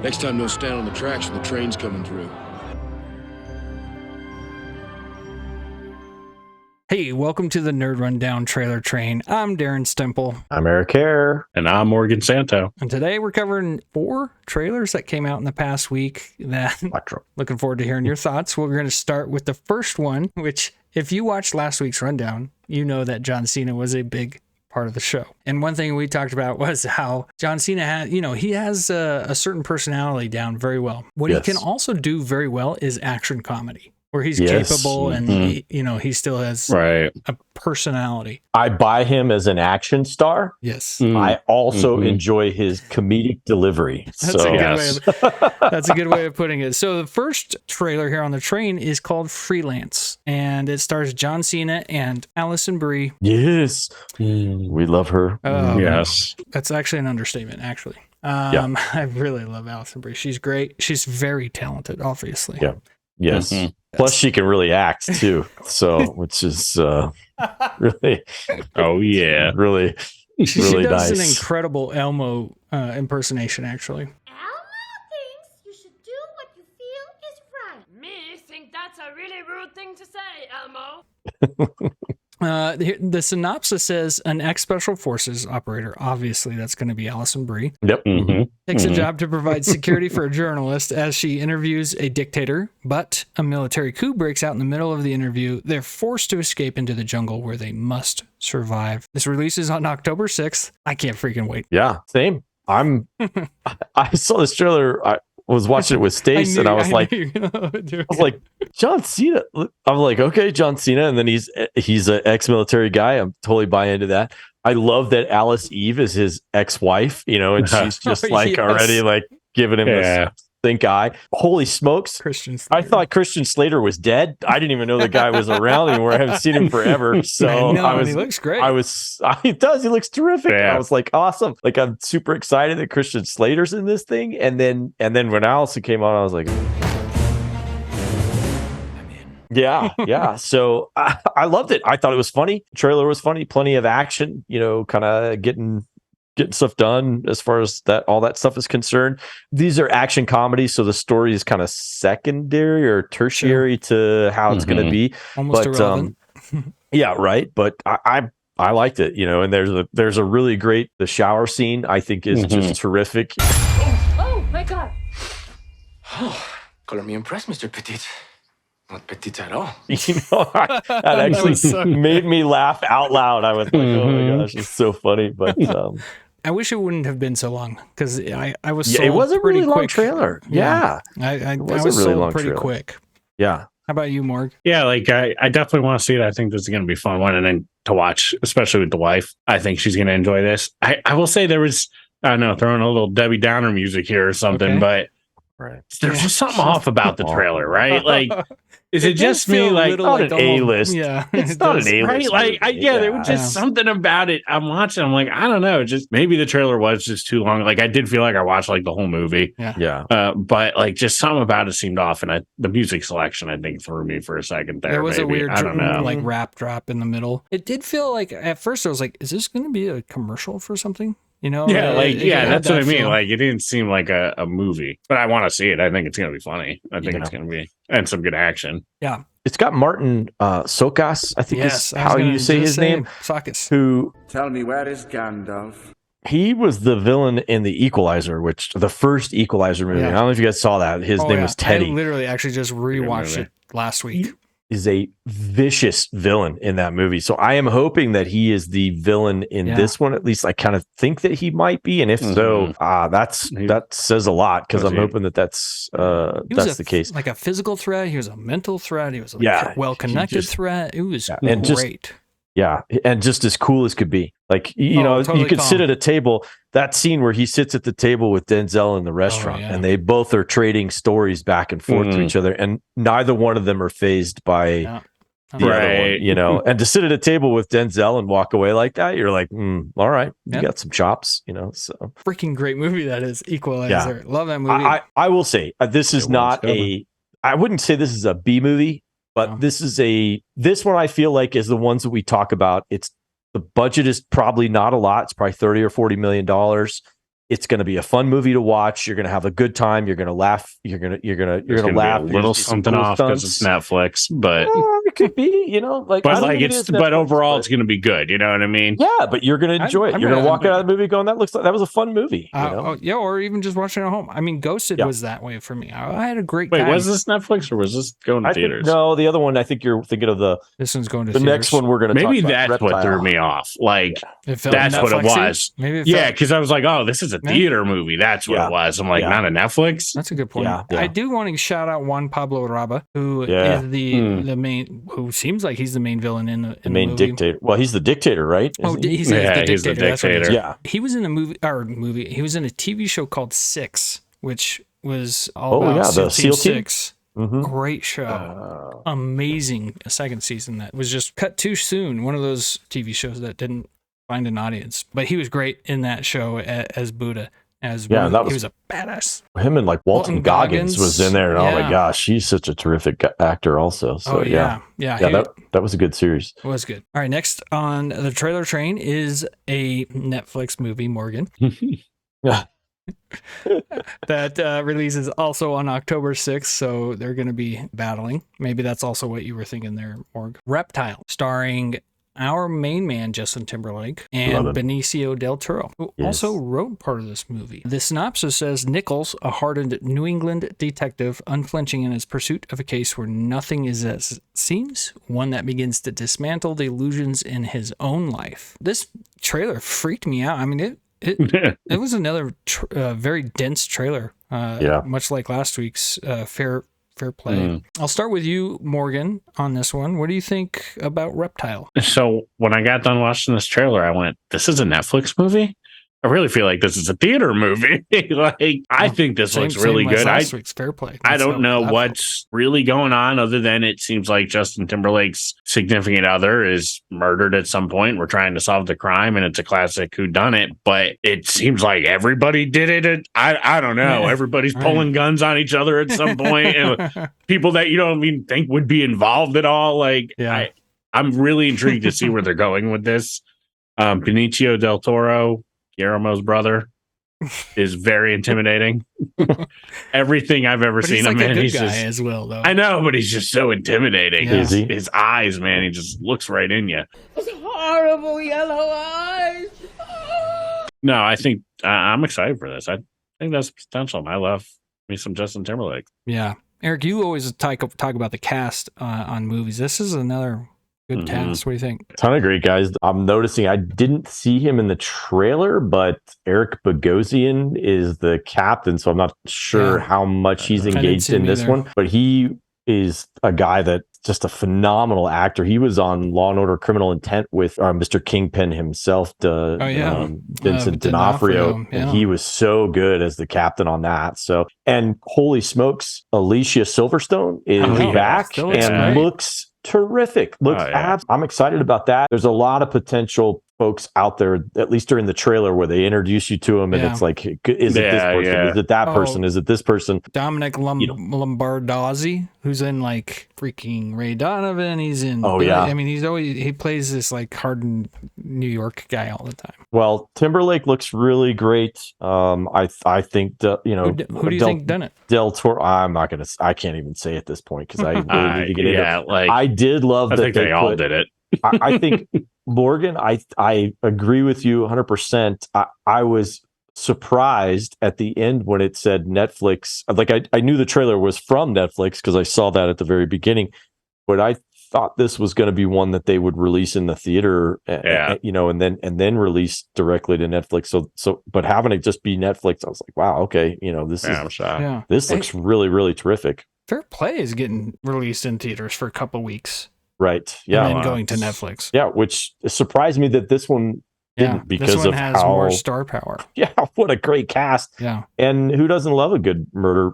Next time, don't stand on the tracks when the train's coming through. Hey, welcome to the Nerd Rundown Trailer Train. I'm Darren Stemple. I'm Eric Hare. And I'm Morgan Santo. And today we're covering 4 trailers that came out in the past week. Looking forward to hearing your thoughts. We're going to start with the first one, which if you watched last week's rundown, you know that John Cena was a big part of the show. And one thing we talked about was how John Cena has, he has a certain personality down very well. What he can also do very well is action comedy, where he's capable and he still has a personality. I buy him as an action star. Yes. I also enjoy his comedic delivery. That's a good way of putting it. So the first trailer here on the train is called Freelance, and it stars John Cena and Alison Brie. Yes. We love her. Yes. That's actually an understatement, actually. I really love Alison Brie. She's great. She's very talented, obviously. Yeah. Yes. Plus, she can really act too. So, which is really, really, she really does nice. an incredible Elmo impersonation, actually. Elmo thinks you should do what you feel is right. Me think that's a really rude thing to say, Elmo. The synopsis says an ex-Special Forces operator, obviously that's going to be Alison Brie, takes a job to provide security for a journalist as she interviews a dictator, but a military coup breaks out in the middle of the interview. They're forced to escape into the jungle where they must survive. This releases on October 6th. I can't freaking wait. Yeah, same. I saw this trailer. I was watching it with Stace, and I was like, John Cena. I'm like, okay, John Cena, and then he's an ex-military guy. I'm totally buying into that. I love that Alice Eve is his ex-wife, and she's just already like giving him this think eye. Holy smokes! I thought Christian Slater was dead. I didn't even know the guy was around anymore. I haven't seen him forever. So he looks great. He does. He looks terrific. Yeah. I was like, awesome. Like, I'm super excited that Christian Slater's in this thing. And then when Allison came on, I was like, yeah. So I loved it. I thought it was funny. The trailer was funny. Plenty of action. Kind of getting stuff done as far as all that stuff is concerned. These are action comedies, so the story is kind of secondary or tertiary to how it's going to be. Almost irrelevant. Yeah, right. But I liked it, and there's a really great, the shower scene I think is just terrific. Oh my God. Color me impressed, Mr. Petit. Not petite at all. That actually made me laugh out loud. I was like, oh my gosh, it's so funny. But I wish it wouldn't have been so long, because I was it was a pretty really long quick. trailer. I was really sold long pretty trailer. quick. Yeah. How about you, Morg? Yeah, I definitely want to see it. I think this is going to be a fun one, and then to watch, especially with the wife. I think she's going to enjoy this. I will say there was, I don't know, throwing a little Debbie Downer music here or something, but there's just something off about the trailer, right? Like, is it just me? Like, not an A-list. Yeah, it's not an A-list. Right? Like, there was just something about it. I'm watching. I'm like, I don't know. Just maybe the trailer was just too long. Like, I did feel like I watched like the whole movie. Yeah. But like, just something about it seemed off, and the music selection I think threw me for a second there. There was maybe. a weird, I don't know. like rap drop in the middle. It did feel like at first I was like, is this going to be a commercial for something? That's what I mean. Like, it didn't seem like a movie, but I want to see it. I think it's going to be funny. I think it's going to be, and some good action. Yeah. It's got Martin Sokas, I think is how you say his name. Sokas. Who? Tell me, where is Gandalf? He was the villain in The Equalizer, the first Equalizer movie. I don't know if you guys saw that. His name was Teddy. I literally actually just rewatched it last week. Is a vicious villain in that movie. So I am hoping that he is the villain in this one. At least I kind of think that he might be. And if so, that says a lot, because I'm hoping that's the case. Like a physical threat. He was a mental threat. He was a well-connected threat. It was great. And just as cool as could be. Like, totally you could sit at a table. That scene where he sits at the table with Denzel in the restaurant, and they both are trading stories back and forth to each other, and neither one of them are fazed by the other one, and to sit at a table with Denzel and walk away like that, you're like, all right, you got some chops, so. Freaking great movie that is, Equalizer. Love that movie. I will say, this is not I wouldn't say this is a B movie, but this one I feel like is the ones that we talk about. The budget is probably not a lot. It's probably $30 or $40 million. It's going to be a fun movie to watch. You're going to have a good time. You're going to laugh. You're going to laugh. A little something off because it's Netflix, but it could be, but overall it's going to be good. You know what I mean? Yeah, but you're going to enjoy it. You're going to walk out of the movie going, that was a fun movie. Or even just watching it at home. I mean, Ghosted was that way for me. I had a great time. Wait, was this Netflix or was this going to theaters? No, the other one. I think you're thinking of this one's going to the theaters. next one we're going to talk about. Maybe that's Reptile. what threw me off. Like that's what it was. Maybe because I was like, oh, this is a theater movie. That's what it was. I'm like, not a Netflix. That's a good point. Yeah. I do want to shout out Juan Pablo Raba, who is the main, who seems like he's the main villain in the main movie. dictator. Well, he's the dictator, right? He's the dictator. That's what it is. Yeah. He was in a movie. He was in a TV show called Six, which was all about the SEAL Team? 6. Mm-hmm. Great show. Amazing second season that was just cut too soon. One of those TV shows that didn't find an audience. But he was great in that show as Buddha. He was a badass. Him and like Walton Goggins was in there, and oh my gosh, he's such a terrific actor also. So that was a good series. It was good. All right, next on the trailer train is a Netflix movie, Morgan. Yeah. That releases also on October 6th, so they're going to be battling. Maybe that's also what you were thinking there, Morg. Reptile, starring our main man, Justin Timberlake, and Benicio del Toro, who also wrote part of this movie. The synopsis says, Nichols, a hardened New England detective, unflinching in his pursuit of a case where nothing is as it seems, one that begins to dismantle the illusions in his own life. This trailer freaked me out. I mean, it was another very dense trailer, much like last week's Fair Play. I'll start with you, Morgan, on this one. What do you think about Reptile? So when I got done watching this trailer, I went, this is a Netflix movie? I really feel like this is a theater movie. I think this looks really good. Last week's Fair Play. I don't know what's really going on other than it seems like Justin Timberlake's significant other is murdered at some point. We're trying to solve the crime, and it's a classic whodunit, but it seems like everybody did it. I don't know. Everybody's pulling guns on each other at some point, and people that you don't even think would be involved at all. I'm really intrigued to see where they're going with this. Benicio del Toro, Guillermo's brother, is very intimidating. Everything I've ever seen him in, he's a good guy as well, though. I know, but he's just so intimidating. Yeah. His eyes, man, he just looks right in you. Those horrible yellow eyes. No, I think I'm excited for this. I think that's potential. I love me some Justin Timberlake. Yeah, Eric, you always talk about the cast on movies. This is another good cast. What do you think? Ton of great guys. I'm noticing I didn't see him in the trailer, but Eric Bogosian is the captain, so I'm not sure how much he's engaged in this one. But he is a guy that just a phenomenal actor. He was on Law and Order: Criminal Intent with Mr. Kingpin himself, Vincent D'Onofrio, and he was so good as the captain on that. So, and holy smokes, Alicia Silverstone is back and looks terrific. I'm excited about that. There's a lot of potential folks out there, at least during the trailer, where they introduce you to them, and it's like, is it this person? Is it that person? Is it this person? Dominic Lombardozzi, who's in like freaking Ray Donovan. He's in. I mean, he plays this like hardened New York guy all the time. Well, Timberlake looks really great. I think who do you think done it? Del Toro. I can't even say at this point because I really need to get into it. I did love I think they all did it. I think Morgan, I agree with you 100%. I was surprised at the end when it said Netflix. Like I knew the trailer was from Netflix because I saw that at the very beginning, but I thought this was going to be one that they would release in the theater, and then release directly to Netflix. So, but having it just be Netflix, I was like, wow, okay, this looks really, really terrific. Fair Play is getting released in theaters for a couple weeks. Right. Yeah. And then going to Netflix. Yeah, which surprised me that this one didn't because this one has more star power. Yeah, what a great cast. Yeah. And who doesn't love a good murder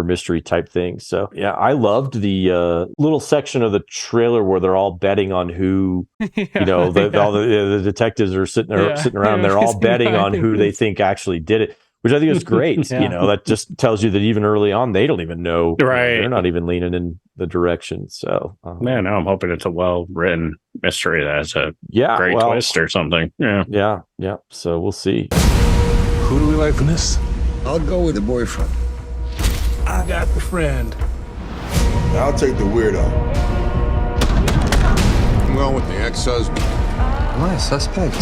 mystery type thing? So yeah, I loved the little section of the trailer where they're all betting on who, all the detectives are sitting around. They're all betting on who they think actually did it, which I think is great. That just tells you that even early on, they don't even know. Right. They're not even leaning in the direction. So, now I'm hoping it's a well-written mystery that has a great twist or something. Yeah. Yeah. So we'll see. Who do we like from this? I'll go with the boyfriend. I got the friend. I'll take the weirdo. I'm going with the ex-husband. Am I a suspect?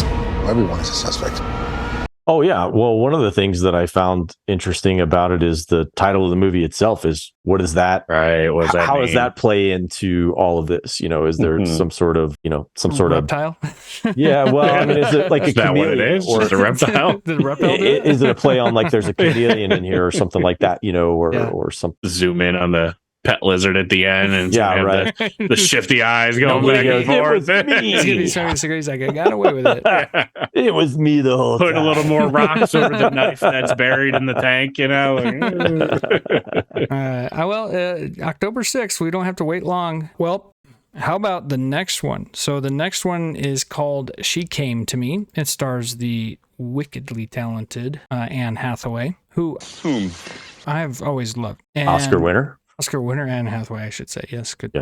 Everyone is a suspect. Oh, yeah. Well, one of the things that I found interesting about it is the title of the movie itself is, what is that? Right. What does that How mean? does that play into all of this? You know, is there some sort of, Reptile? Yeah, well, I mean, is it like Is a that what it chameleon? is? Just a reptile? Did the reptile do it? Is it a play on like there's a chameleon in here or something like that, you know, or something? Zoom in on the pet lizard at the end and Yeah, have right. the shifty eyes going Nobody back and goes, forth. "It was me." He's gonna be smoking cigarettes. Like, I got away with it. It was me the whole Put time. a little more rocks over the knife that's buried in the tank, you know. October 6th, we don't have to wait long. Well, how about the next one? So the next one is called She Came to Me. It stars the wickedly talented Anne Hathaway, who I've always loved. And Oscar winner. Anne Hathaway, I should say. Yes, good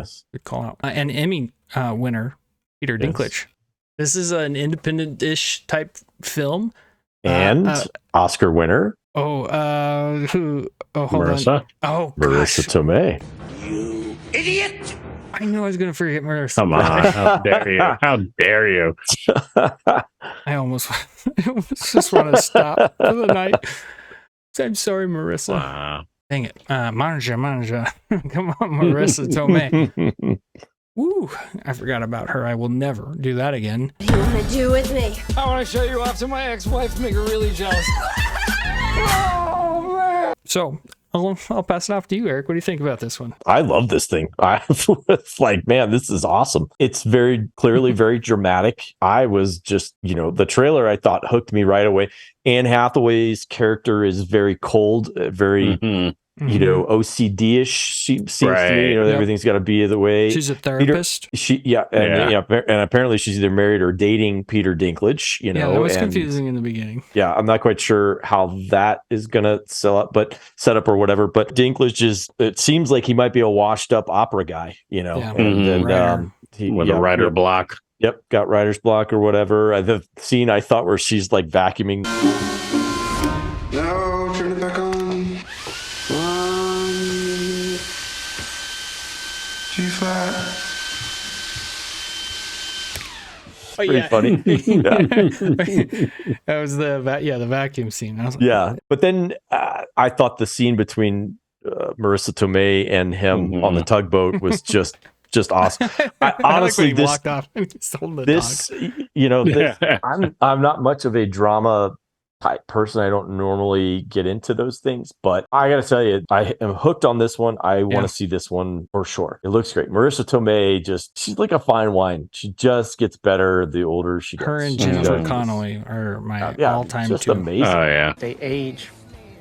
call out. An Emmy winner, Peter Dinklage. This is an independent-ish type film. And Oscar winner. Hold Marissa. on. Oh, Marissa Tomei. You idiot! I knew I was going to forget Marissa. Come on. How dare you? How dare you? I almost just want to stop for the night. I'm sorry, Marissa. Wow. Dang it. Manja. Come on, Marissa Tomei. Woo, I forgot about her. I will never do that again. What do you want to do with me? I want to show you off to my ex-wife, make her really jealous. Oh, man. So I'll pass it off to you, Eric. What do you think about this one? I love this thing. It's like, man, this is awesome. It's very clearly very dramatic. I was just, the trailer I thought hooked me right away. Anne Hathaway's character is very cold, very, OCD-ish. She seems to me, everything's got to be the way. She's a therapist. And apparently she's either married or dating Peter Dinklage. Yeah, that was confusing in the beginning. Yeah, I'm not quite sure how that is going to set up or whatever. But Dinklage it seems like he might be a washed up opera guy, with a writer block. Yep, got writer's block or whatever. The scene I thought where she's like vacuuming. No, turn it back on. G flat. Pretty funny. That was the vacuum scene. I was like, but then I thought the scene between Marissa Tomei and him on the tugboat was just awesome. Honestly, he walked off and he's holding the dog. I'm not much of a drama type person. I don't normally get into those things, but I gotta tell you, I am hooked on this one. I want to see this one for sure. It looks great. Marissa Tomei, she's like a fine wine. She just gets better the older she gets. Her and Jennifer Connelly are my all-time just two. amazing. Oh yeah, They age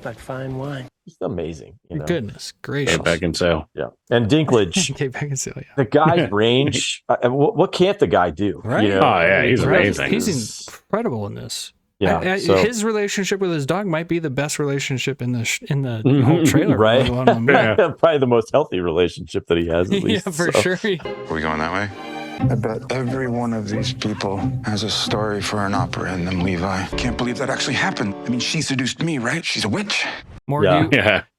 like fine wine. Just amazing. Goodness gracious. Kate Beckinsale. Yeah, and Dinklage. Kate Beckinsale. Yeah. The guy's range. What can't the guy do? Right. Oh yeah, he's amazing. He's incredible in this. Yeah, his relationship with his dog might be the best relationship in the whole trailer, right? Yeah. Probably the most healthy relationship that he has. At least, yeah, for sure. Are we going that way? I bet every one of these people has a story for an opera in them, Levi. Can't believe that actually happened. I mean, she seduced me, right? She's a witch. Morgan,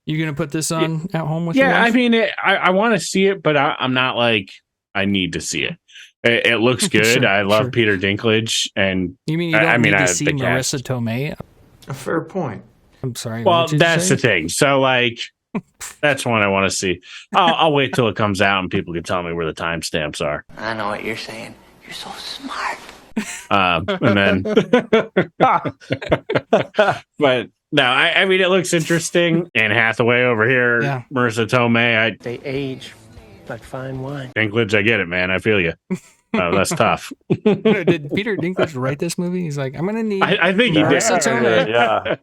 you gonna put this on at home with your wife? I mean, I want to see it, but I'm not like I need to see it. It looks good. Sure, I love Peter Dinklage, and you mean you don't need to see Marissa Tomei? A fair point. I'm sorry. Well, that's the thing. So, like, that's one I want to see. I'll wait till it comes out and people can tell me where the timestamps are. I know what you're saying. You're so smart. And then, but no, I mean, it looks interesting. Anne Hathaway over here, Marissa Tomei. They age like fine wine. Dinklage, I get it, man. I feel you. That's tough. Did Peter Dinklage write this movie? He's like, I'm gonna need. I think he did. Marissa Tomei. Yeah,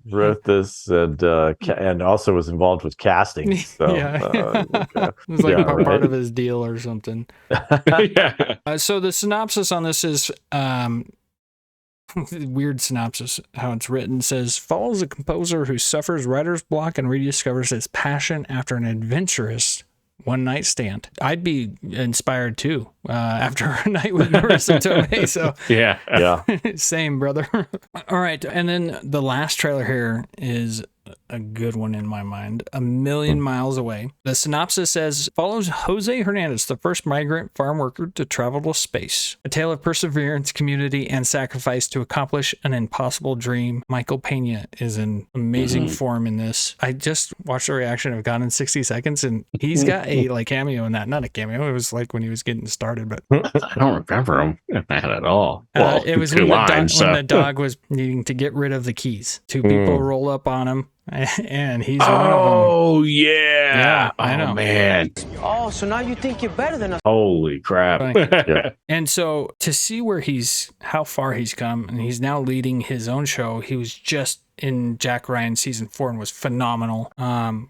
wrote this and also was involved with casting. So, it was like part of his deal or something. So the synopsis on this is weird synopsis. How it's written says follows a composer who suffers writer's block and rediscovers his passion after an adventurous one night stand. I'd be inspired too after a night with Marissa Tomei. So yeah. Same, brother. All right. And then the last trailer here is a good one in my mind. A Million Miles Away. The synopsis says, follows Jose Hernandez, the first migrant farm worker to travel to space. A tale of perseverance, community, and sacrifice to accomplish an impossible dream. Michael Pena is in amazing form in this. I just watched the reaction of Gone in 60 Seconds, and he's got a like cameo in that. Not a cameo. It was like when he was getting started, but I don't remember him in that at all. Well, it was when the dog was needing to get rid of the keys. Two people roll up on him, and he's one of them. Oh, yeah. I know. Man. Oh, so now you think you're better than us. Holy crap. And so to see how far he's come, and he's now leading his own show. He was just in Jack Ryan season 4 and was phenomenal.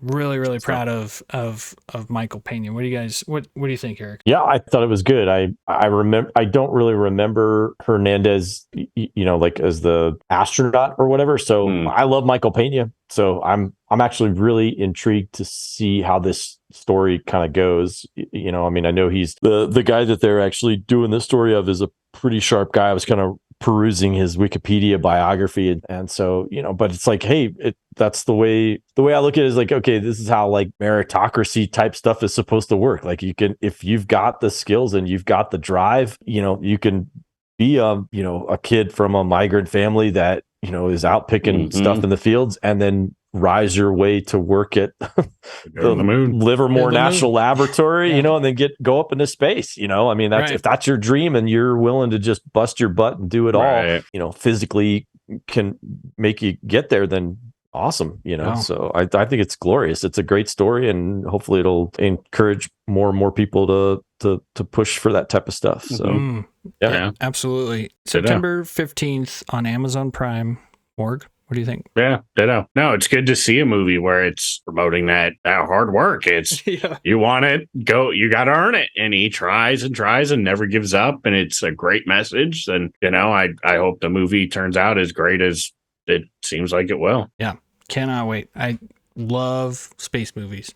Really proud of Michael Pena. What do you think, Eric? Yeah, I thought it was good. I remember. I don't really remember Hernandez, like as the astronaut or whatever. So I love Michael Pena. So I'm actually really intrigued to see how this story kind of goes. I mean, I know he's the guy that they're actually doing this story of is a pretty sharp guy. I was kind of perusing his Wikipedia biography, and so but it's like, hey, that's the way I look at it is like, okay, this is how like meritocracy type stuff is supposed to work. Like if you've got the skills and you've got the drive, you can be a kid from a migrant family that is out picking stuff in the fields and then rise your way to work at the Livermore National Laboratory, and then go up into space. I mean, if that's your dream and you're willing to just bust your butt and do it all, physically can make you get there, then awesome. So I think it's glorious. It's a great story, and hopefully it'll encourage more and more people to push for that type of stuff. So yeah, absolutely. September 15th on Amazon Prime. What do you think? Yeah, ditto. No, it's good to see a movie where it's promoting that hard work. It's you want it, you got to earn it. And he tries and never gives up. And it's a great message. And, I hope the movie turns out as great as it seems like it will. Yeah, cannot wait. I love space movies.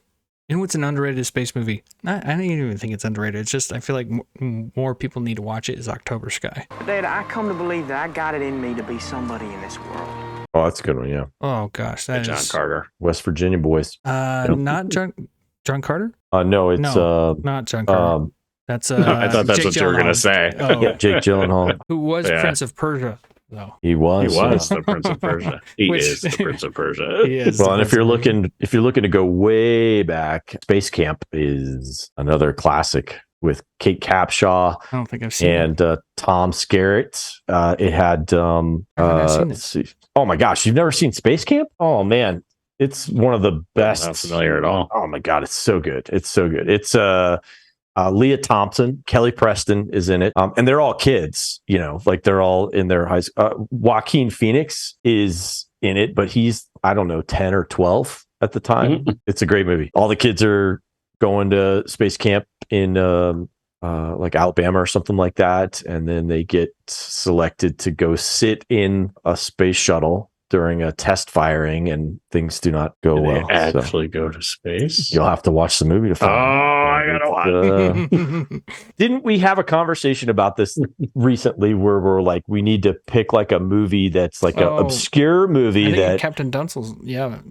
You know what's an underrated space movie? I don't even think it's underrated. It's just I feel like more people need to watch it is October Sky. Dad, I come to believe that I got it in me to be somebody in this world. Oh, that's a good one. Yeah. Oh gosh, that John is Carter, West Virginia boys. Not John Carter. No, it's not John Carter. That's I thought that's Jake what you were gonna say. Oh. Yeah, Jake Gyllenhaal, who was Prince of Persia. No, he was the Prince of Persia. He is the Prince of Persia. He is. Well, and if you're looking to go way back, Space Camp is another classic with Kate Capshaw. I don't think I've seen and Tom Skerritt. It had let's see. Oh my gosh, you've never seen Space Camp? Oh man, it's one of the best. Not familiar at all. Oh my god, it's so good. It's so good. It's Leah Thompson, Kelly Preston is in it, and they're all kids. Like they're all in their high school. Joaquin Phoenix is in it, but he's 10 or 12 at the time. It's a great movie. All the kids are going to space camp in like Alabama or something like that, and then they get selected to go sit in a space shuttle during a test firing, and things do not go well. They actually go to space. You'll have to watch the movie to find out. I gotta watch. Didn't we have a conversation about this recently where we're like, we need to pick like a movie that's like an obscure movie that Captain Dunsel's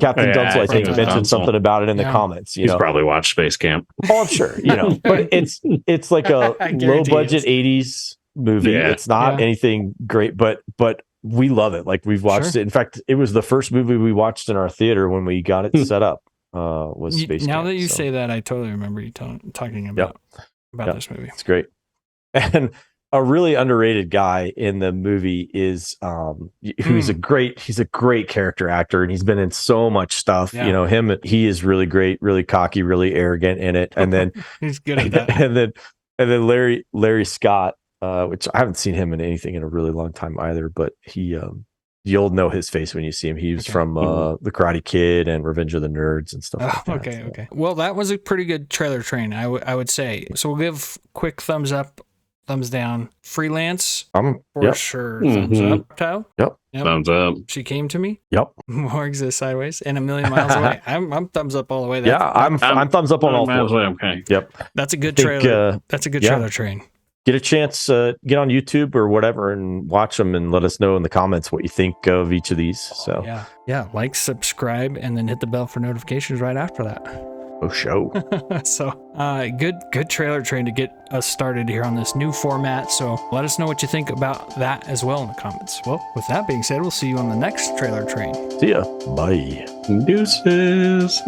Captain Dunsel, I think, mentioned something about it in the comments. He's probably watched Space Camp. Oh, I'm sure. But it's like a low budget 80s movie. Yeah. It's not anything great, but we love it. Like we've watched it. In fact, it was the first movie we watched in our theater when we got it set up. Was Space Now Camp, that you say that, I totally remember you talking about this movie. It's great. And a really underrated guy in the movie is he's a great character actor, and he's been in so much stuff. He is really great, really cocky, really arrogant in it. And then he's good at that. And then Larry Scott, which I haven't seen him in anything in a really long time either, but you'll know his face when you see him. He was from The Karate Kid and Revenge of the Nerds and stuff like that. Okay. Well, that was a pretty good trailer train, I would say. So we'll give quick thumbs up, thumbs down. Freelance, for sure. Thumbs up. Reptile? Yep. Yep. Thumbs up. She came to me. Yep. More exists sideways and a million miles away. I'm thumbs up all the way. Yeah, I'm thumbs up on all four. Okay. Yep. That's a good trailer. That's a good trailer train. Get a chance, get on YouTube or whatever and watch them and let us know in the comments what you think of each of these. So yeah, like, subscribe, and then hit the bell for notifications right after that. Oh, show. So good trailer train to get us started here on this new format. So let us know what you think about that as well in the comments. Well, with that being said, we'll see you on the next trailer train. See ya. Bye. Deuces.